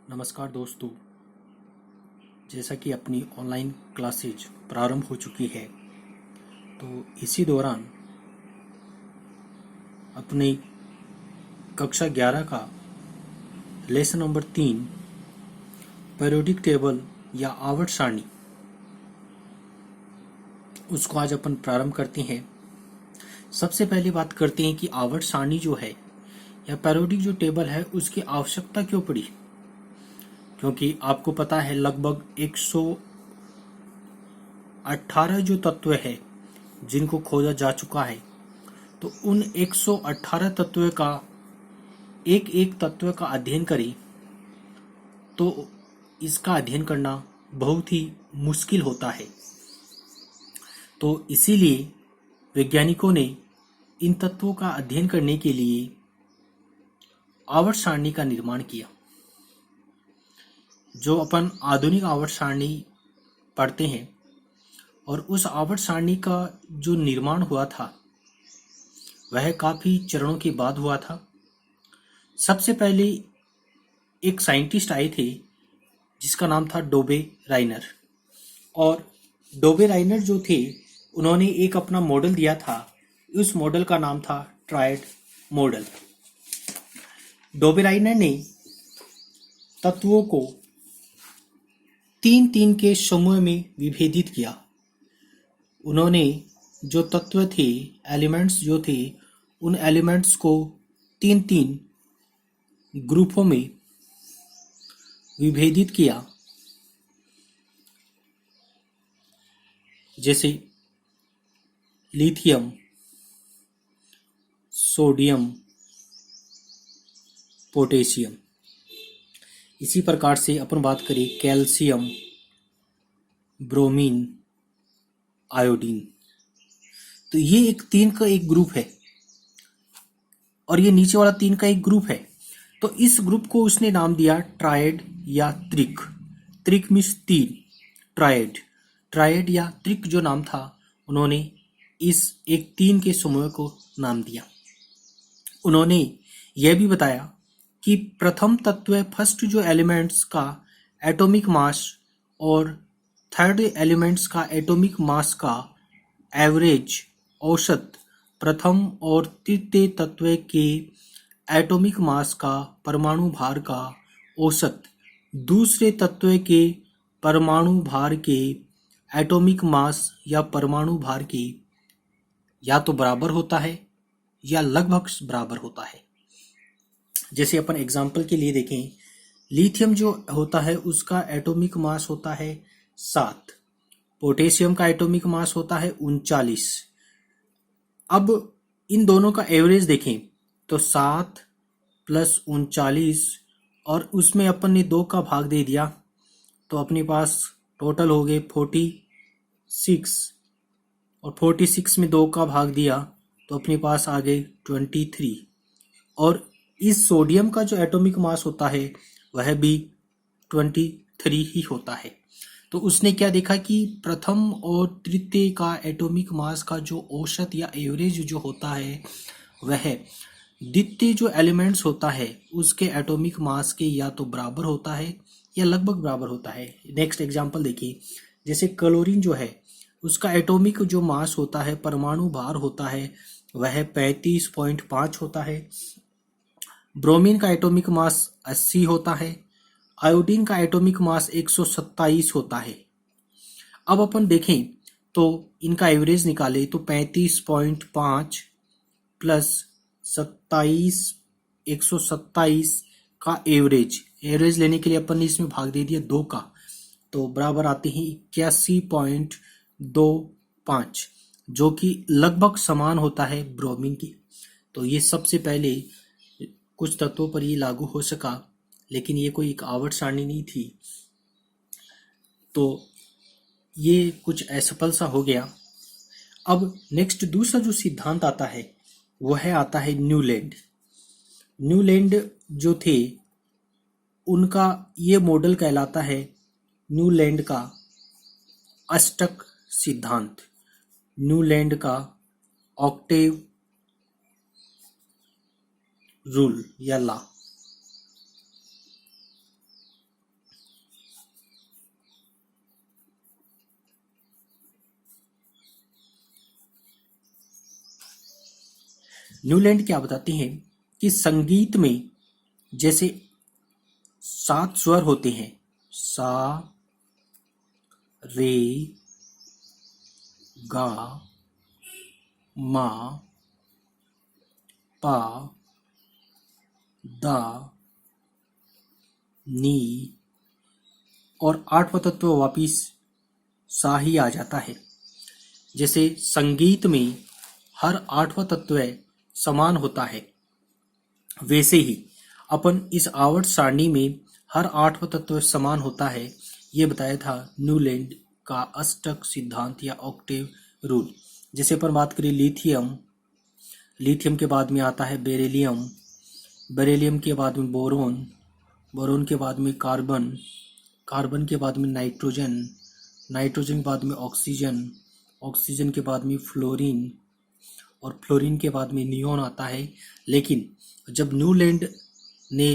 नमस्कार दोस्तों। जैसा कि अपनी ऑनलाइन क्लासेज प्रारंभ हो चुकी है, तो इसी दौरान अपनी कक्षा 11 का लेसन नंबर 3 पीरियोडिक टेबल या आवर्त सारणी, उसको आज अपन प्रारंभ करते हैं। सबसे पहले बात करते हैं कि आवर्त सारणी जो है या पीरियोडिक जो टेबल है उसकी आवश्यकता क्यों पड़ी। क्योंकि आपको पता है लगभग 118 जो तत्व है जिनको खोजा जा चुका है, तो उन 118 तत्व का एक एक तत्व का अध्ययन करें तो इसका अध्ययन करना बहुत ही मुश्किल होता है। तो इसीलिए वैज्ञानिकों ने इन तत्वों का अध्ययन करने के लिए आवर्त सारणी का निर्माण किया। जो अपन आधुनिक आवर्त सारणी पढ़ते हैं, और उस आवर्त सारणी का जो निर्माण हुआ था वह काफ़ी चरणों के बाद हुआ था। सबसे पहले एक साइंटिस्ट आए थे जिसका नाम था डोबे राइनर, और डोबे राइनर जो थे उन्होंने एक अपना मॉडल दिया था। उस मॉडल का नाम था ट्रायड मॉडल। डोबे राइनर ने तत्वों को तीन तीन के समूह में विभेदित किया। उन्होंने जो तत्व थे, एलिमेंट्स जो थे, उन एलिमेंट्स को तीन तीन ग्रुपों में विभेदित किया। जैसे लिथियम, सोडियम, पोटेशियम। इसी प्रकार से अपन बात करें कैल्शियम, ब्रोमीन, आयोडीन। तो ये एक तीन का एक ग्रुप है और ये नीचे वाला तीन का एक ग्रुप है। तो इस ग्रुप को उसने नाम दिया ट्रायड या त्रिक। त्रिक मीन्स तीन, ट्रायड। ट्रायड या त्रिक जो नाम था, उन्होंने इस एक तीन के समूह को नाम दिया। उन्होंने यह भी बताया कि प्रथम तत्व फर्स्ट जो एलिमेंट्स का एटॉमिक मास और थर्ड एलिमेंट्स का एटॉमिक मास का एवरेज औसत प्रथम और तृतीय तत्व के एटॉमिक मास का परमाणु भार का औसत दूसरे तत्व के परमाणु भार के एटॉमिक मास या परमाणु भार के या तो बराबर होता है या लगभग बराबर होता है। जैसे अपन एग्जाम्पल के लिए देखें, लिथियम जो होता है उसका एटॉमिक मास होता है 7, पोटेशियम का एटॉमिक मास होता है 39। अब इन दोनों का एवरेज देखें तो 7 प्लस 39, और उसमें अपन ने 2 का भाग दे दिया तो अपने पास टोटल हो गए 46, और 46 में 2 का भाग दिया तो अपने पास आ गए 23। और इस सोडियम का जो एटॉमिक मास होता है वह भी 23 ही होता है। तो उसने क्या देखा कि प्रथम और तृतीय का एटॉमिक मास का जो औसत या एवरेज जो होता है वह द्वितीय जो एलिमेंट्स होता है उसके एटॉमिक मास के या तो बराबर होता है या लगभग बराबर होता है। नेक्स्ट एग्जांपल देखिए, जैसे क्लोरीन जो है उसका एटॉमिक जो मास होता है, परमाणु भार होता है, वह 35.5 होता है। ब्रोमीन का एटॉमिक मास 80 होता है। आयोडीन का एटॉमिक मास 127 होता है। अब अपन देखें तो इनका एवरेज निकाले तो 35.5 प्लस 27, 127 का एवरेज लेने के लिए अपन ने इसमें भाग दे दिया 2 का, तो बराबर आते हैं 81.25, जो कि लगभग समान होता है ब्रोमीन की। तो ये सबसे पहले कुछ तत्वों पर ये लागू हो सका, लेकिन ये कोई एक आवर्त सारणी नहीं थी। तो ये कुछ असफल सा हो गया। अब नेक्स्ट दूसरा जो सिद्धांत आता है वह आता है न्यूलैंड। न्यूलैंड जो थे उनका ये मॉडल कहलाता है न्यूलैंड का अष्टक सिद्धांत, न्यूलैंड का ऑक्टेव रूल या लॉ। न्यूलैंड क्या बताते हैं कि संगीत में जैसे 7 स्वर होते हैं, सा, रे, गा, मा, पा, दा, नी, और 8वां तत्व वापिस सा ही आ जाता है। जैसे संगीत में हर 8वां तत्व समान होता है, वैसे ही अपन इस आवर्त सारणी में हर 8वां तत्व समान होता है। ये बताया था न्यूलैंड का अष्टक सिद्धांत या ऑक्टेव रूल। जैसे अपन बात करें लिथियम, लिथियम के बाद में आता है बेरिलियम, बेरिलियम के बाद में बोरोन, बोरोन के बाद में कार्बन, कार्बन के बाद में नाइट्रोजन, नाइट्रोजन के बाद में ऑक्सीजन, ऑक्सीजन के बाद में फ्लोरीन, और फ्लोरीन के बाद में नियोन आता है। लेकिन जब न्यूलैंड ने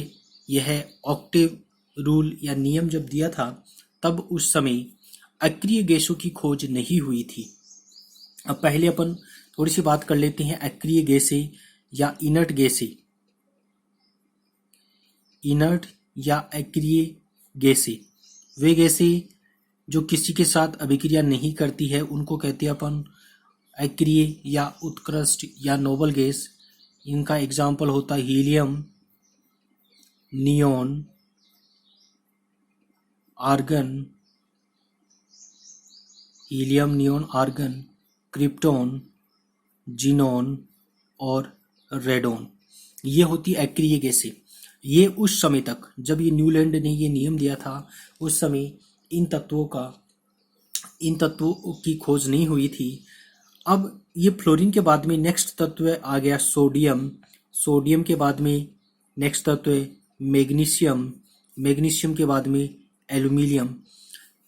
यह ऑक्टेव रूल या नियम जब दिया था, तब उस समय अक्रिय गैसों की खोज नहीं हुई थी। अब पहले अपन थोड़ी सी बात कर लेते हैं अक्रिय गैसें या इनर्ट गैसें। इनर्ट या अक्रिय गैसें वे गैसें जो किसी के साथ अभिक्रिया नहीं करती है, उनको कहते हैं अपन अक्रिय या उत्कृष्ट या नोबल गैस। इनका एग्जाम्पल होता है helium, neon, argon, helium, neon, argon, krypton, xenon और रेडॉन। ये होती अक्रिय गैसें। ये उस समय तक जब ये न्यूलैंड ने ये नियम दिया था, उस समय इन तत्वों की खोज नहीं हुई थी। अब ये फ्लोरीन के बाद में नेक्स्ट तत्व आ गया सोडियम, सोडियम के बाद में नेक्स्ट तत्व मैग्नीशियम, मैग्नीशियम के बाद में एल्यूमिनियम।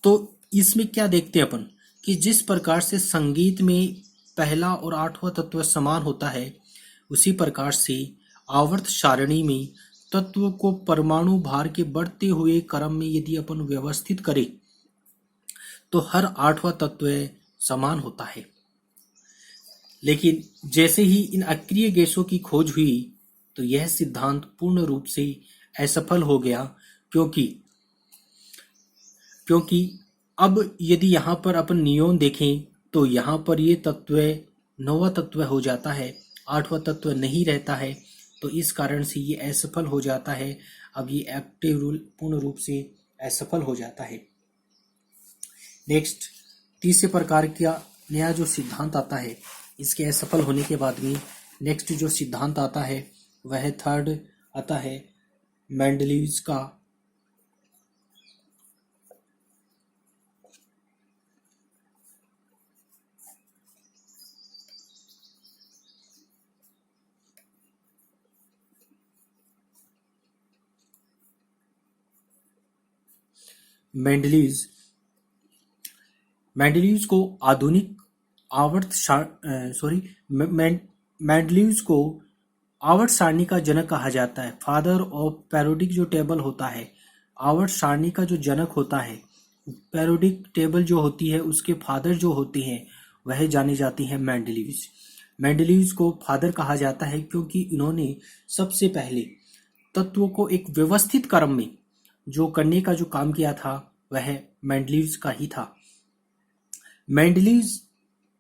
तो इसमें क्या देखते हैं अपन कि जिस प्रकार से संगीत में पहला और 8वां तत्व समान होता है, उसी प्रकार से आवर्त सारणी में तत्वों को परमाणु भार के बढ़ते हुए क्रम में यदि अपन व्यवस्थित करें तो हर 8वां तत्व समान होता है। लेकिन जैसे ही इन अक्रिय गैसों की खोज हुई तो यह सिद्धांत पूर्ण रूप से असफल हो गया, क्योंकि अब यदि यहाँ पर अपन नियोन देखें तो यहाँ पर ये तत्व 9वां तत्व हो जाता है, 8वां तत्व नहीं रहता है। तो इस कारण से ये असफल हो जाता है। अब ये एक्टिव रूल पूर्ण रूप से असफल हो जाता है। नेक्स्ट तीसरे प्रकार का नया जो सिद्धांत आता है, इसके असफल होने के बाद में नेक्स्ट जो सिद्धांत आता है वह थर्ड आता है मेंडलीव्स का। मेंडलीव्स को आधुनिक मेंडलीव्स को आवर्त सारणी का जनक कहा जाता है। फादर ऑफ पेरियोडिक जो टेबल होता है, आवर्त सारणी का जो जनक होता है, पेरियोडिक टेबल जो होती है उसके फादर जो होते हैं वह जाने जाते हैं मेंडलीव्स। मेंडलीव्स को फादर कहा जाता है क्योंकि इन्होंने सबसे पहले तत्वों को एक व्यवस्थित क्रम में जो करने का जो काम किया था वह मेंडलीव्स का ही था। मेंडलीव्स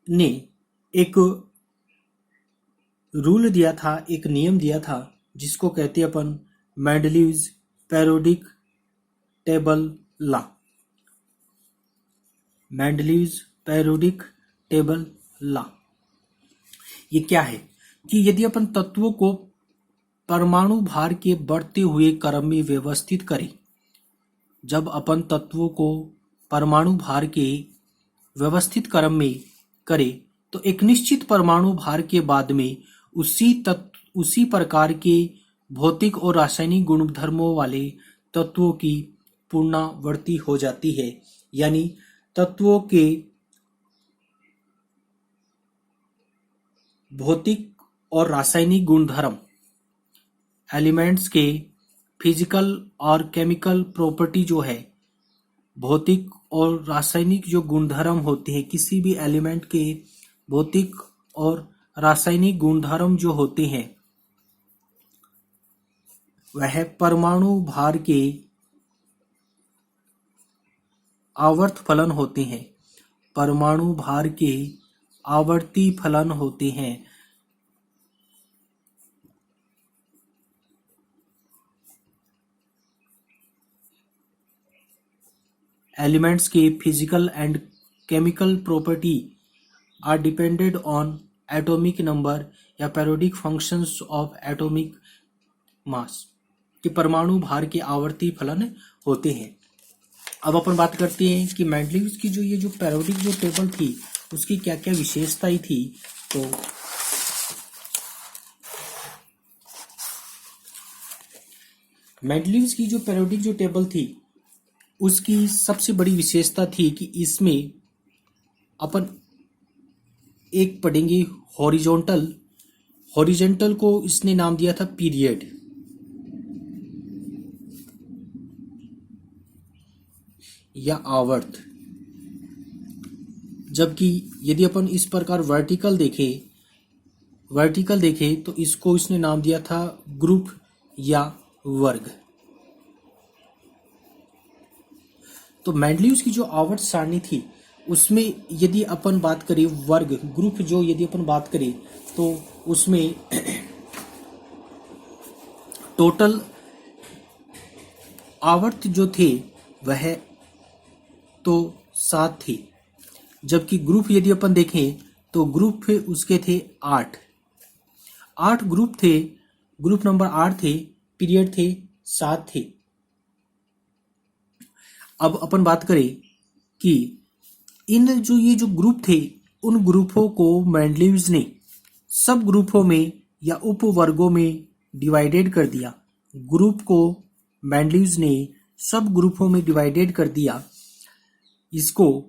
ने एक रूल दिया था, एक नियम दिया था, जिसको कहते हैं अपन Mendeleev's periodic table law. Mendeleev's periodic table law ये क्या है कि यदि अपन तत्वों को परमाणु भार के बढ़ते हुए क्रम में व्यवस्थित करें, जब अपन तत्वों को परमाणु भार के व्यवस्थित क्रम में करें तो एक निश्चित परमाणु भार के बाद में उसी प्रकार के भौतिक और रासायनिक गुणधर्मों वाले तत्वों की पुनरावृत्ति हो जाती है। यानी तत्वों के भौतिक और रासायनिक गुणधर्म, एलिमेंट्स के फिजिकल और केमिकल प्रॉपर्टी जो है, भौतिक और रासायनिक जो गुणधर्म होते हैं, किसी भी एलिमेंट के भौतिक और रासायनिक गुणधर्म जो होते हैं वह परमाणु भार के आवर्त फलन होते हैं। परमाणु भार के आवर्ती फलन होते हैं। एलिमेंट्स के physical and chemical property are depended on atomic number या periodic functions of atomic mass के परमाणु भार के आवर्ती फलन होते हैं। अब अपन बात करते हैं कि मेंडलीव की जो पेरियोडिक जो टेबल थी उसकी क्या क्या विशेषताएं थी। तो मेंडलीव की जो पेरियोडिक जो टेबल थी उसकी सबसे बड़ी विशेषता थी कि इसमें अपन एक पढ़ेंगे हॉरिजॉन्टल को इसने नाम दिया था पीरियड, या आवर्त, जबकि यदि अपन इस प्रकार वर्टिकल देखें तो इसको इसने नाम दिया था ग्रुप या वर्ग। तो मेंडलीव की जो आवर्त सारणी थी उसमें यदि अपन बात करें वर्ग ग्रुप जो यदि अपन बात करें तो उसमें टोटल आवर्त जो थे वह तो 7 थी, जबकि ग्रुप यदि अपन देखें तो ग्रुप उसके थे 8 ग्रुप थे। ग्रुप नंबर 8 थे, पीरियड थे 7 थे। अब अपन बात करें कि इन ये जो ग्रुप थे उन ग्रुपों को मेंडलीव ने सब ग्रुपों में या उपवर्गों में डिवाइडेड कर दिया। ग्रुप को मेंडलीव ने सब ग्रुपों में डिवाइडेड कर दिया। इसको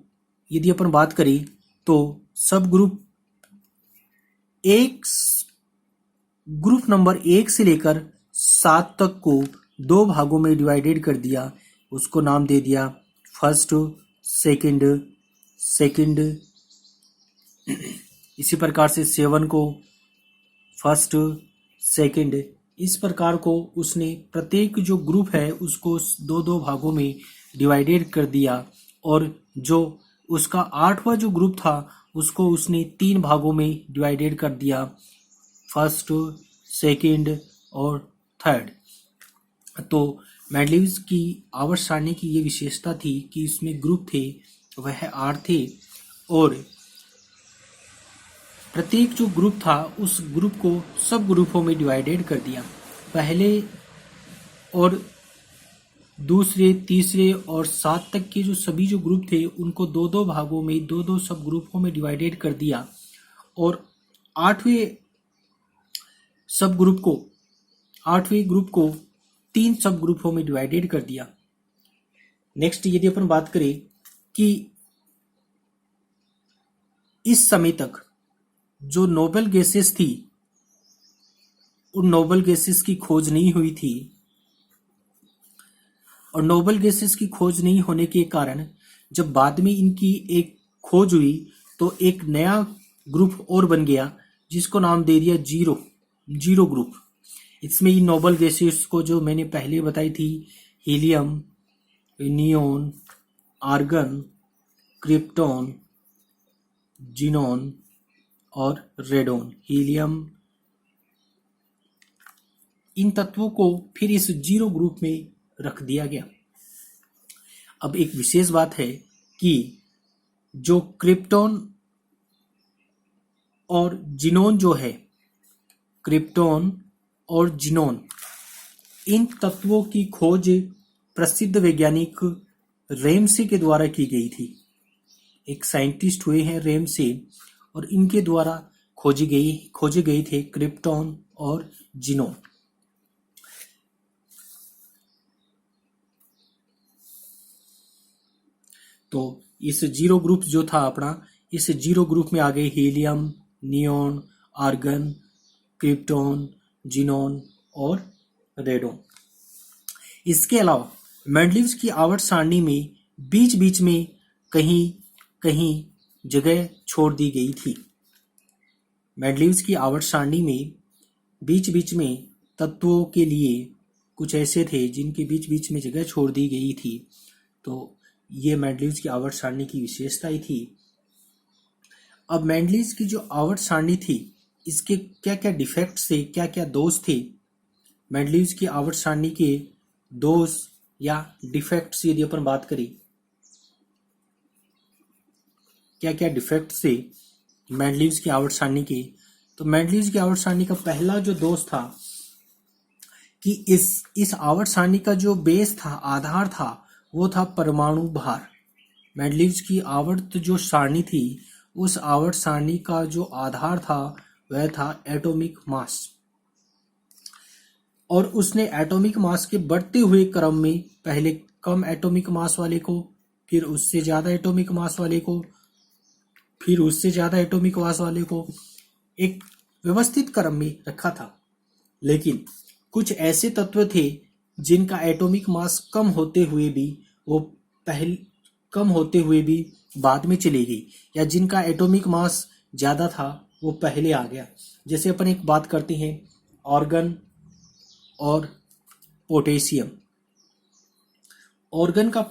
यदि अपन बात करें तो सब ग्रुप नंबर 1 से लेकर 7 तक को 2 भागों में डिवाइडेड कर दिया। उसको नाम दे दिया फर्स्ट, सेकंड। इसी प्रकार से 7 को फर्स्ट, सेकंड। इस प्रकार को उसने प्रत्येक जो ग्रुप है उसको 2-2 भागों में डिवाइडेड कर दिया, और जो उसका 8वां जो ग्रुप था उसको उसने 3 भागों में डिवाइडेड कर दिया, फर्स्ट, सेकंड और थर्ड। तो मेंडलीव की आवर्त सारणी की ये विशेषता थी कि इसमें ग्रुप थे वह 8 थे, और प्रत्येक जो ग्रुप था उस ग्रुप को सब ग्रुपों में डिवाइडेड कर दिया। पहले और दूसरे, तीसरे और 7 तक के जो सभी जो ग्रुप थे उनको 2-2 भागों में 2-2 सब ग्रुपों में डिवाइडेड कर दिया, और 8वें ग्रुप को 3 सब ग्रुपों में डिवाइडेड कर दिया। नेक्स्ट यदि अपन बात करें कि इस समय तक जो नोबल गैसेस थी उन नोबल गैसेस की खोज नहीं हुई थी, और नोबल गैसेस की खोज नहीं होने के कारण जब बाद में इनकी एक खोज हुई तो एक नया ग्रुप और बन गया जिसको नाम दे दिया जीरो ग्रुप। इसमें इन नोबल गैसेस को जो मैंने पहले बताई थी, helium, neon, argon, krypton, xenon और रेडोन, हीलियम, इन तत्वों को फिर इस जीरो ग्रुप में रख दिया गया। अब एक विशेष बात है कि जो क्रिप्टॉन और जिनोन जो है, क्रिप्टॉन और जिनोन, इन तत्वों की खोज प्रसिद्ध वैज्ञानिक रेमसे के द्वारा की गई थी। एक साइंटिस्ट हुए हैं रेमसे, और इनके द्वारा खोजे गए थे क्रिप्टॉन और जिनोन। तो इस जीरो ग्रुप जो था अपना, इस जीरो ग्रुप में आ गए helium, neon, argon, krypton, xenon और रेडोन। इसके अलावा मेंडलीव की आवर्त सारणी में बीच बीच में कहीं कहीं जगह छोड़ दी गई थी। मेंडलीव्स की आवर्त सारणी में बीच बीच में तत्वों के लिए कुछ ऐसे थे जिनके बीच बीच में जगह छोड़ दी गई थी। तो ये मेंडलीव्स की आवर्त सारणी की विशेषताएं थी। अब मेंडलीव्स की जो आवर्त सारणी थी, इसके क्या क्या डिफेक्ट्स थे, क्या क्या दोष थे, मेंडलीव्स की आवर्त सारणी के दोष या डिफेक्ट्स यदि अपन बात करें, क्या क्या डिफेक्ट्स थे मेंडलीव्स की आवर्त सारणी के, तो मेंडलीव्स की आवर्त सारणी का पहला जो दोष था कि इस आवर्त सारणी का जो बेस था, आधार था, वो था परमाणु भार। मेंडलीव्स की आवर्त जो सारणी थी, उस आवर्त सारणी का जो आधार था वह था एटॉमिक मास, और उसने एटॉमिक मास के बढ़ते हुए क्रम में पहले कम एटॉमिक मास वाले को, फिर उससे ज्यादा एटॉमिक मास वाले को, फिर उससे ज्यादा एटॉमिक मास वाले को एक व्यवस्थित क्रम में रखा था। लेकिन कुछ ऐसे तत्व थे जिनका एटॉमिक मास कम होते हुए भी वो कम होते हुए भी बाद में चली गई, या जिनका एटॉमिक मास ज्यादा था वो पहले आ गया। जैसे अपन एक बात करते हैं ऑर्गन और पोटेशियम। ऑर्गन का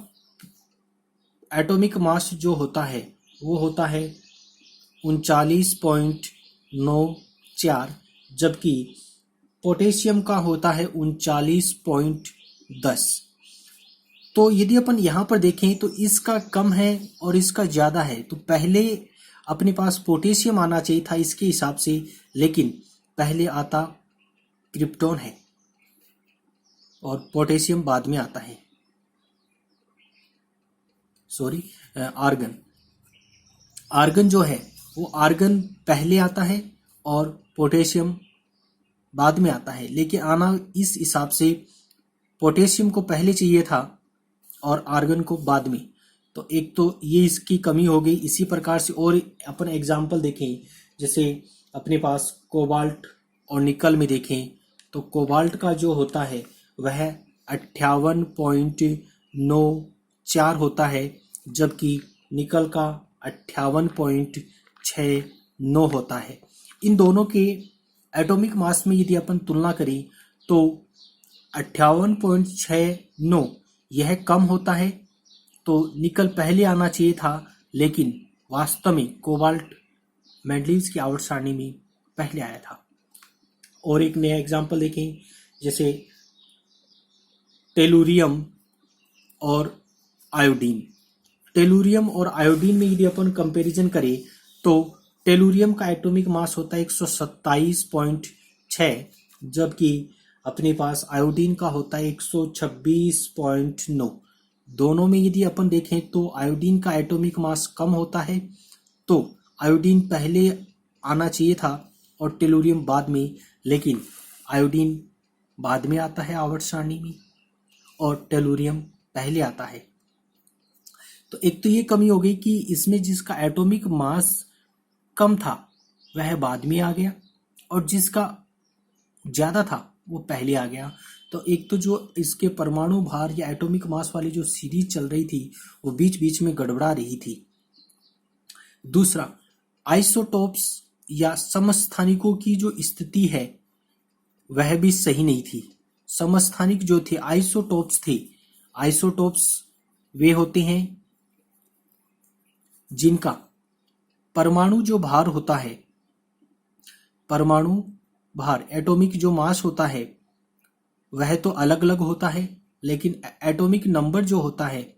एटॉमिक मास जो होता है वो होता है 39.94, जबकि पोटेशियम का होता है 39.10। तो यदि अपन यहाँ पर देखें तो इसका कम है और इसका ज़्यादा है, तो पहले अपने पास पोटेशियम आना चाहिए था इसके हिसाब से, लेकिन पहले आता क्रिप्टॉन है और पोटेशियम बाद में आता है, सॉरी आर्गन। आर्गन जो है वो आर्गन पहले आता है और पोटेशियम बाद में आता है, लेकिन आना इस हिसाब से पोटेशियम को पहले चाहिए था और आर्गन को बाद में। तो एक तो ये इसकी कमी हो गई। इसी प्रकार से और अपन एग्जाम्पल देखें, जैसे अपने पास कोबाल्ट और निकल में देखें तो कोबाल्ट का जो होता है वह 58.94 होता है, जबकि निकल का 58.69 होता है। इन दोनों के एटॉमिक मास में यदि अपन तुलना करें तो 58.69 यह कम होता है, तो निकल पहले आना चाहिए था, लेकिन वास्तव में कोबाल्ट मेंडलीव्स की आवर्त सारणी में पहले आया था। और एक नया एग्जाम्पल देखें, जैसे टेलुरियम और आयोडीन। टेलुरियम और आयोडीन में यदि अपन कंपैरिजन करें तो टेलुरियम का एटॉमिक मास होता है 127.6, जबकि अपने पास आयोडीन का होता है 126.9। दोनों में यदि अपन देखें तो आयोडीन का एटॉमिक मास कम होता है, तो आयोडीन पहले आना चाहिए था और टेलुरियम बाद में, लेकिन आयोडीन बाद में आता है आवर्त सारणी में और टेलुरियम पहले आता है। तो एक तो ये कमी हो गई कि इसमें जिसका एटॉमिक मास कम था वह बाद में आ गया और जिसका ज़्यादा था वो पहले आ गया। तो एक तो जो इसके परमाणु भार या एटॉमिक मास वाली जो सीरीज चल रही थी वो बीच बीच में गड़बड़ा रही थी। दूसरा, आइसोटोप्स या समस्थानिकों की जो स्थिति है वह भी सही नहीं थी। समस्थानिक जो थे आइसोटोप्स थे। आइसोटोप्स वे होते हैं जिनका परमाणु जो भार होता है, परमाणु भार एटॉमिक जो मास होता है वह तो अलग अलग होता है, लेकिन एटॉमिक नंबर जो होता है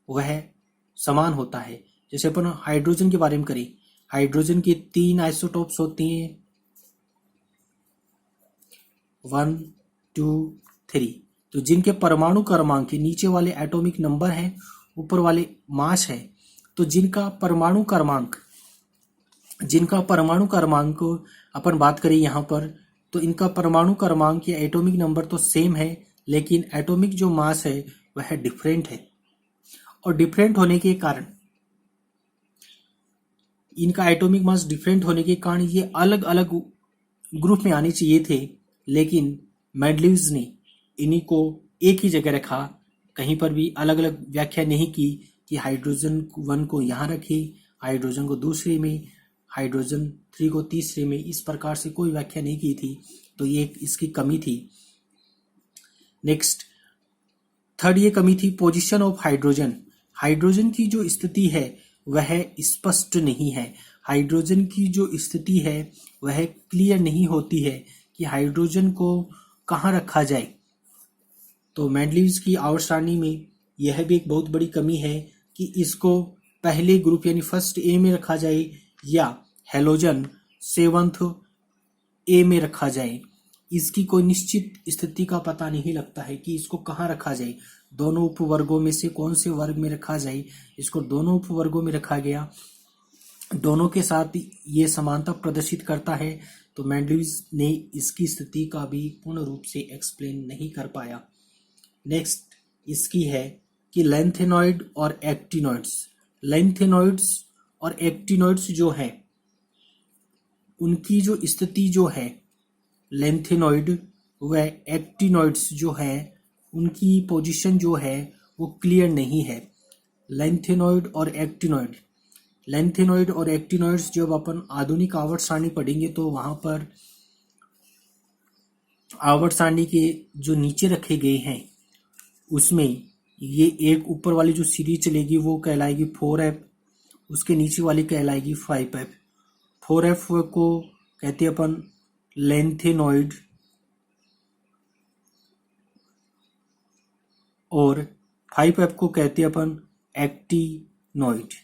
वह समान होता है। जैसे अपन हाइड्रोजन के बारे में करें, हाइड्रोजन के 3 आइसोटोप्स होते हैं, 1 2 3। तो जिनके परमाणु क्रमांक के नीचे वाले एटॉमिक नंबर है, ऊपर वाले मास है, तो जिनका परमाणु क्रमांक अपन बात करें यहाँ पर, तो इनका परमाणु क्रमांक या एटॉमिक नंबर तो सेम है, लेकिन एटॉमिक जो मास है वह डिफरेंट है। और डिफरेंट होने के कारण, इनका एटॉमिक मास डिफरेंट होने के कारण ये अलग अलग ग्रुप में आने चाहिए थे, लेकिन मेंडलीव्स ने इन्हीं को एक ही जगह रखा, कहीं पर भी अलग अलग व्याख्या नहीं की कि हाइड्रोजन 1 को यहाँ रखे, हाइड्रोजन को दूसरे में, हाइड्रोजन 3 को तीसरे में इस प्रकार से कोई व्याख्या नहीं की थी, तो ये एक इसकी कमी थी। नेक्स्ट थर्ड ये कमी थी पोजीशन ऑफ हाइड्रोजन। हाइड्रोजन की जो स्थिति है वह स्पष्ट नहीं है। हाइड्रोजन की जो स्थिति है वह क्लियर नहीं होती है कि हाइड्रोजन को कहाँ रखा जाए। तो मेंडलीव्स की आवर्त सारणी में यह भी एक बहुत बड़ी कमी है कि इसको पहले ग्रुप यानी फर्स्ट ए में रखा जाए या हेलोजन सेवंथ ए में रखा जाए। इसकी कोई निश्चित स्थिति का पता नहीं लगता है कि इसको कहाँ रखा जाए, दोनों उपवर्गों में से कौन से वर्ग में रखा जाए। इसको दोनों उपवर्गों में रखा गया, दोनों के साथ ये समानता प्रदर्शित करता है, तो मेंडलीव्स ने इसकी स्थिति का भी पूर्ण रूप से एक्सप्लेन नहीं कर पाया। नेक्स्ट इसकी है कि लेंथेनॉइड और एक्टिनॉइड्स। लेंथेनॉइड्स और एक्टिनॉइड्स जो है उनकी जो स्थिति जो है, लेंथेनॉइड व एक्टिनॉइड्स जो है उनकी पोजीशन जो है वो क्लियर नहीं है। लेंथेनॉइड और एक्टिनॉइड, लेंथेनॉइड और एक्टिनॉइड्स जब अपन आधुनिक आवर्त सारणी पढ़ेंगे तो वहां पर आवर्त सारणी के जो नीचे रखे गए हैं उसमें ये एक ऊपर वाली जो सीरीज चलेगी वो कहलाएगी 4f, उसके नीचे वाली कहलाएगी 5f। 4f को कहते हैं अपन लेंथेनॉइड और 5f को कहते हैं अपन एक्टिनॉइड।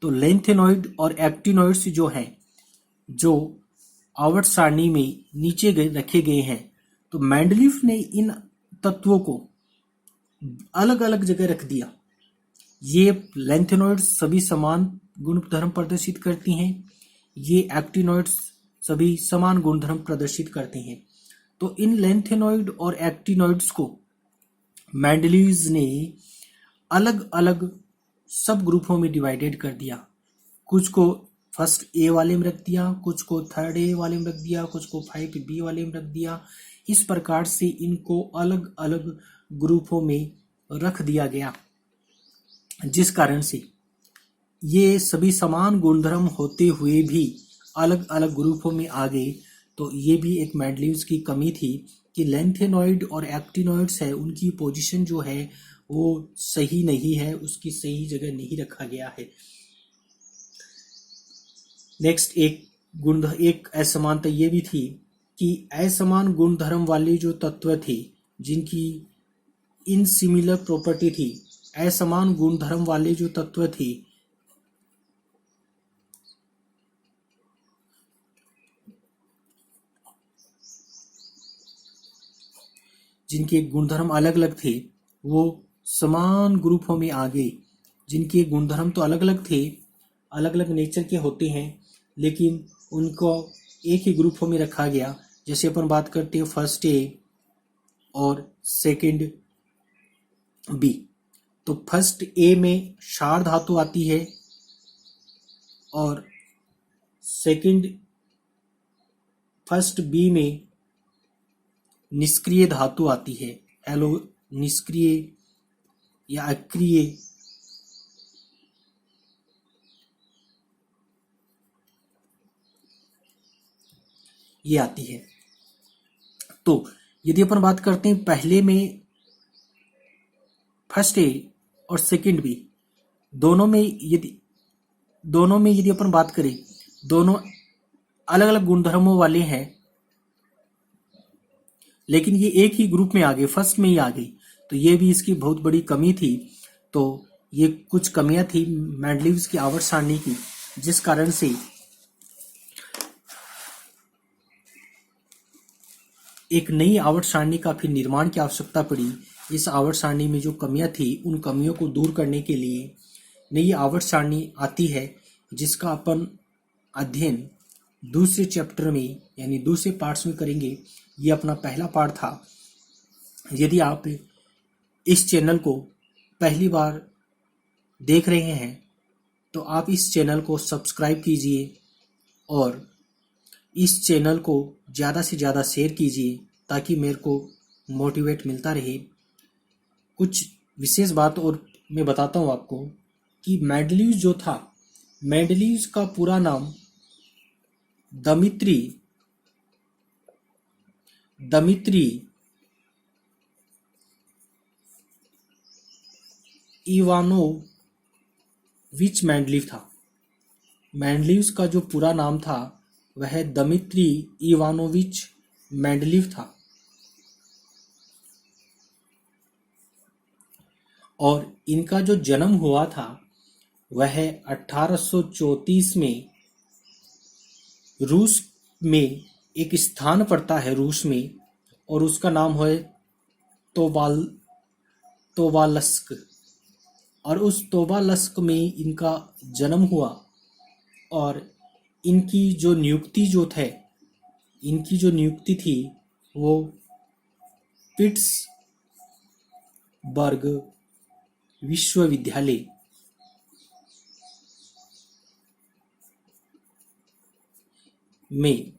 तो लेंथेनॉइड और एक्टिनॉइड्स जो हैं जो आवर्त सारणी में नीचे रखे गए हैं, तो मेंडलीव ने इन तत्वों को अलग अलग जगह रख दिया। ये लेंथेनॉइड्स सभी समान गुणधर्म प्रदर्शित करती हैं, ये एक्टिनॉइड्स सभी समान गुणधर्म प्रदर्शित करते हैं। तो इन लेंथेनॉइड और एक्टिनॉइड्स को मेंडलीव ने अलग अलग सब ग्रुपों में डिवाइडेड कर दिया। कुछ को फर्स्ट ए वाले में रख दिया, कुछ को थर्ड ए वाले में रख दिया, कुछ को 5b वाले में रख दिया। इस प्रकार से इनको अलग अलग ग्रुपों में रख दिया गया, जिस कारण से ये सभी समान गुणधर्म होते हुए भी अलग अलग ग्रुपों में आ गए। तो ये भी एक मेंडलीव्स की कमी थी कि लेंथेनॉइड और एक्टिनॉइड्स है उनकी पोजीशन जो है वो सही नहीं है, उसकी सही जगह नहीं रखा गया है। नेक्स्ट एक असमानता ये भी थी कि असमान गुणधर्म वाले जो तत्व थे जिनकी इनसिमिलर प्रॉपर्टी थी, असमान गुणधर्म वाले जो तत्व थे जिनके गुणधर्म अलग अलग थे वो समान ग्रुपों में आ गए। जिनके गुणधर्म तो अलग अलग थे, अलग अलग नेचर के होते हैं, लेकिन उनको एक ही ग्रुपों में रखा गया। जैसे अपन बात करते हैं फर्स्ट ए और सेकंड बी, तो फर्स्ट ए में क्षार धातु आती है और फर्स्ट बी में निष्क्रिय धातु आती है। हेलो निष्क्रिय या अक्रिय ये आती है। तो यदि अपन बात करते हैं पहले में फर्स्ट ए और सेकंड बी, दोनों में यदि अपन बात करें, दोनों अलग अलग गुणधर्मों वाले हैं, लेकिन ये एक ही ग्रुप में आ गए, फर्स्ट में ही आ गई। तो ये भी इसकी बहुत बड़ी कमी थी। तो ये कुछ कमियां थी मेंडलीव्स की आवर्त सारणी की, जिस कारण से एक नई आवर्त सारणी का फिर निर्माण की आवश्यकता पड़ी। इस आवर्त सारणी में जो कमियां थी उन कमियों को दूर करने के लिए नई आवर्त सारणी आती है, जिसका अपन अध्ययन दूसरे चैप्टर में यानी दूसरे पार्ट्स में करेंगे। ये अपना पहला पार्ट था। यदि आप इस चैनल को पहली बार देख रहे हैं तो आप इस चैनल को सब्सक्राइब कीजिए और इस चैनल को ज़्यादा से ज़्यादा शेयर कीजिए ताकि मेरे को मोटिवेट मिलता रहे। कुछ विशेष बात और मैं बताता हूँ आपको कि मेंडलीव जो था, मेंडलीव का पूरा नाम दमित्री इवानोविच मेंडलीव था। मेंडलीव का जो पूरा नाम था वह दमित्री इवानोविच मेंडलीव था। और इनका जो जन्म हुआ था वह 1834 में रूस में एक स्थान पड़ता है रूस में, और उसका नाम है तोबालस्क। और उस तोबालस्क में इनका जन्म हुआ। और इनकी जो नियुक्ति थी वो पिट्सबर्ग विश्वविद्यालय में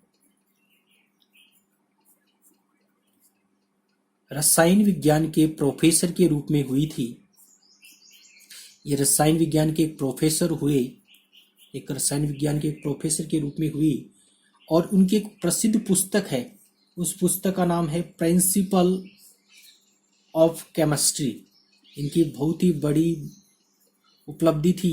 रसायन विज्ञान के प्रोफेसर के रूप में हुई थी। ये रसायन विज्ञान के एक प्रोफेसर के रूप में हुई। और उनकी एक प्रसिद्ध पुस्तक है, उस पुस्तक का नाम है प्रिंसिपल ऑफ केमिस्ट्री। इनकी बहुत ही बड़ी उपलब्धि थी